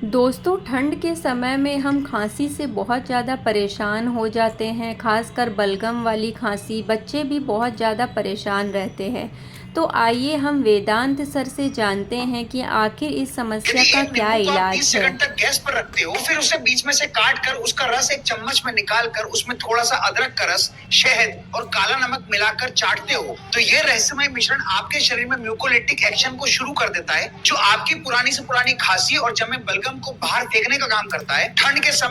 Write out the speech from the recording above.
दोस्तों, ठंड के समय में हम खांसी से बहुत ज़्यादा परेशान हो जाते हैं। खासकर बलगम वाली खांसी, बच्चे भी बहुत ज़्यादा परेशान रहते हैं। तो आइए हम वेदांत सर से जानते हैं कि आखिर इस समस्या यदि का एक क्या नींबू को आप 20 इलाज है। सेकंड तक गैस पर रखते हो, फिर उसे बीच में से काट कर उसका रस एक चम्मच में निकाल कर उसमें थोड़ा सा अदरक का रस, शहद और काला नमक मिलाकर चाटते हो, तो ये रहस्यमय मिश्रण आपके शरीर में म्यूकोलाइटिक एक्शन को शुरू कर देता है, जो आपकी पुरानी से पुरानी खांसी और जमे बलगम को बाहर फेंकने का काम करता है। ठंड के समय